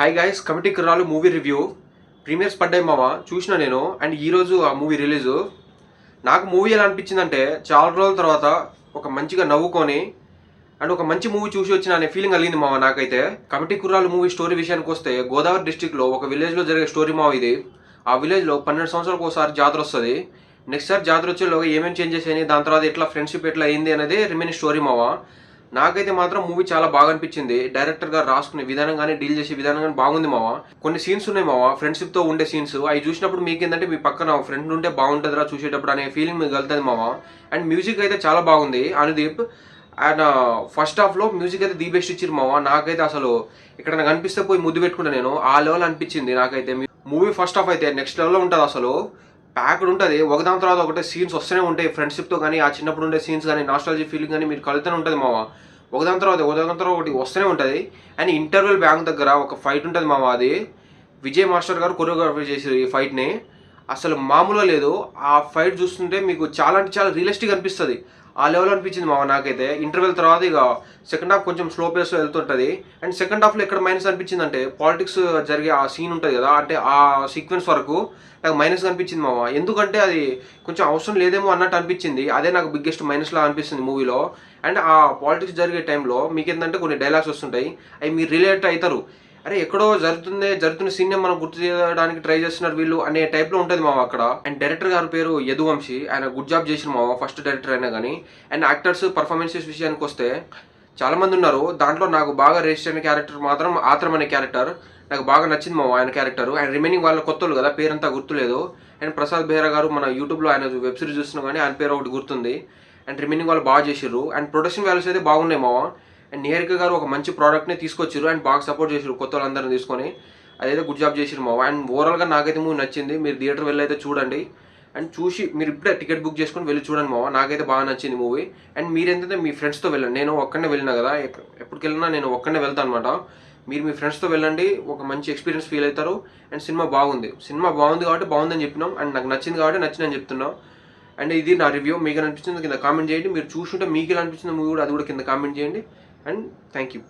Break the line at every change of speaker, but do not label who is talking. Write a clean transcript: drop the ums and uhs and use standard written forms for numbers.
Hi guys, committee కుర్రాలు movie review premieres పడ్డాయి మామ. చూసిన నేను అండ్ ఈరోజు ఆ మూవీ రిలీజు. నాకు మూవీ ఎలా అనిపించిందంటే, చాలా రోజుల తర్వాత ఒక మంచిగా నవ్వుకొని అండ్ ఒక మంచి మూవీ చూసి వచ్చిన అనే ఫీలింగ్ కలిగింది మామ నాకైతే. కమిటీ కుర్రాలు మూవీ స్టోరీ విషయానికి వస్తే, గోదావరి డిస్టిక్లో ఒక విలేజ్లో జరిగే స్టోరీ మావ ఇది. ఆ విలేజ్లో 12 సంవత్సరాలకు ఒకసారి జాతర వస్తుంది. నెక్స్ట్ సారి జాతర వచ్చేలోగా ఏమేమి చేంజెస్ అయినాయి, దాని తర్వాత ఎట్లా ఫ్రెండ్షిప్ ఎట్లా అయింది అనేది రిమైనింగ్ స్టోరీ మావ. నాకైతే మాత్రం మూవీ చాలా బాగా అనిపించింది. డైరెక్టర్ గారు రాసుకునే విధానం కానీ, డీల్ చేసే విధానం కానీ బాగుంది మావ. కొన్ని సీన్స్ ఉన్నాయి మావ, ఫ్రెండ్షిప్ తో ఉండే సీన్స్. అవి చూసినప్పుడు మీకు ఏంటంటే, మీ పక్కన ఫ్రెండ్ ఉంటే బాగుంటుందిరా చూసేటప్పుడు అనే ఫీలింగ్ మీకు కలుగుతుంది మావ. అండ్ మ్యూజిక్ అయితే చాలా బాగుంది అనుదీప్. అండ్ ఫస్ట్ హాఫ్ లో మ్యూజిక్ అయితే ది బెస్ట్ ఇచ్చారు మావ. నాకైతే అసలు ఇక్కడ నాకు అనిపిస్తే పోయి ముద్దు పెట్టుకుంటా నేను, ఆ లెవెల్ అనిపించింది నాకైతే. మూవీ ఫస్ట్ హాఫ్ అయితే నెక్స్ట్ లెవెల్లో ఉంటుంది. అసలు ప్యాక్డ్ ఉంటుంది. ఒకదాని తర్వాత ఒకటే సీన్స్ వస్తూనే ఉంటాయి ఫ్రెండ్షిప్తో కానీ, ఆ చిన్నప్పుడు ఉండే సీన్స్ కానీ, నాస్టాలజీ ఫీలింగ్ కానీ మీరు కలుగుతూనే ఉంటుంది మామ. ఒకదాని తర్వాత ఒకటి వస్తూనే ఉంటుంది. అండ్ ఇంటర్వెల్ బ్యాంక్ దగ్గర ఒక ఫైట్ ఉంటుంది మామ. అది విజయ్ మాస్టర్ గారు కొరియోగ్రఫీ చేసారు ఈ ఫైట్ని. అసలు మామూలుగా లేదు. ఆ ఫైట్ చూస్తుంటే మీకు చాలా అంటే చాలా రియలిస్టిక్ అనిపిస్తుంది. ఆ లెవెల్ అనిపించింది మామ నాకైతే. ఇంటర్వెల్ తర్వాత ఇక సెకండ్ హాఫ్ కొంచెం స్లో పేస్లో వెళ్తుంటుంది. అండ్ సెకండ్ హాఫ్లో ఎక్కడ మైనస్ అనిపించింది అంటే, పాలిటిక్స్ జరిగే ఆ సీన్ ఉంటుంది కదా, అంటే ఆ సీక్వెన్స్ వరకు నాకు మైనస్ అనిపించింది మామ. ఎందుకంటే అది కొంచెం అవసరం లేదేమో అన్నట్టు అనిపించింది. అదే నాకు బిగ్గెస్ట్ మైనస్లా అనిపిస్తుంది మూవీలో. అండ్ ఆ పాలిటిక్స్ జరిగే టైంలో మీకు ఏంటంటే కొన్ని డైలాగ్స్ వస్తుంటాయి, అవి మీరు రిలేట్ అవుతారు. అరే ఎక్కడో జరుగుతున్న సీన్ మనం గుర్తు చేయడానికి ట్రై చేస్తున్నారు వీళ్ళు అనే టైప్లో ఉంటుంది మామ అక్కడ. అండ్ డైరెక్టర్ గారి పేరు యదువంశీ. ఆయన గుడ్ జాబ్ చేసిన మామ, ఫస్ట్ డైరెక్టర్ అయినా కానీ. అండ్ యాక్టర్స్ పర్ఫార్మెన్సెస్ విషయానికి వస్తే చాలా మంది ఉన్నారు. దాంట్లో నాకు బాగా రిజిస్టర్ అయిన క్యారెక్టర్ మాత్రం ఆత్రం అనే క్యారెక్టర్ నాకు బాగా నచ్చింది మామ, ఆయన క్యారెక్టర్. అండ్ రిమైనింగ్ వాళ్ళ కొత్తలు కదా, పేరంతా గుర్తులేదు. అండ్ ప్రసాద్ బెహ్రా గారు మన యూట్యూబ్లో ఆయన వెబ్ సిరీస్ చూస్తున్నాం కానీ ఆయన పేరు ఒకటి గుర్తుంది. అండ్ రిమైనింగ్ వాళ్ళు బాగా చేసారు. అండ్ ప్రొడక్షన్ వాల్యూస్ అయితే బాగున్నాయి మామ. అండ్ నిహారిక గారు ఒక మంచి ప్రోడక్ట్ని తీసుకొచ్చారు అండ్ బాగా సపోర్ట్ చేసారు కొత్త వాళ్ళందరినీ తీసుకొని. అదైతే గుడ్ జాబ్ చేసారు మావ. అండ్ ఓవరాల్గా నాకైతే మూవీ నచ్చింది. మీరు థియేటర్ వెళ్ళి అయితే చూడండి. అండ్ చూసి మీరు ఇప్పుడే టికెట్ బుక్ చేసుకొని వెళ్ళి చూడండి మావ. నాకైతే బాగా నచ్చింది మూవీ. అండ్ మీరు ఏంటంటే మీ ఫ్రెండ్స్తో వెళ్ళండి. నేను ఒక్కడే వెళ్ళినా కదా, ఎప్పటికి వెళ్ళినా నేను ఒక్కడే వెళ్తాను అనమాట. మీరు మీ ఫ్రెండ్స్తో వెళ్ళండి, ఒక మంచి ఎక్స్పీరియన్స్ ఫీల్ అవుతారు. అండ్ సినిమా బాగుంది కాబట్టి బాగుందని చెప్పినాం. అండ్ నాకు నచ్చింది కాబట్టి నచ్చిందని చెప్తున్నాం. అండ్ ఇది నా రివ్యూ. మీకు అనిపించింది కింద కామెంట్ చేయండి. మీరు చూసుంటే మీకు ఎలా అనిపించింది మూవీ కూడా, అది కూడా కింద కామెంట్ చేయండి. And thank you.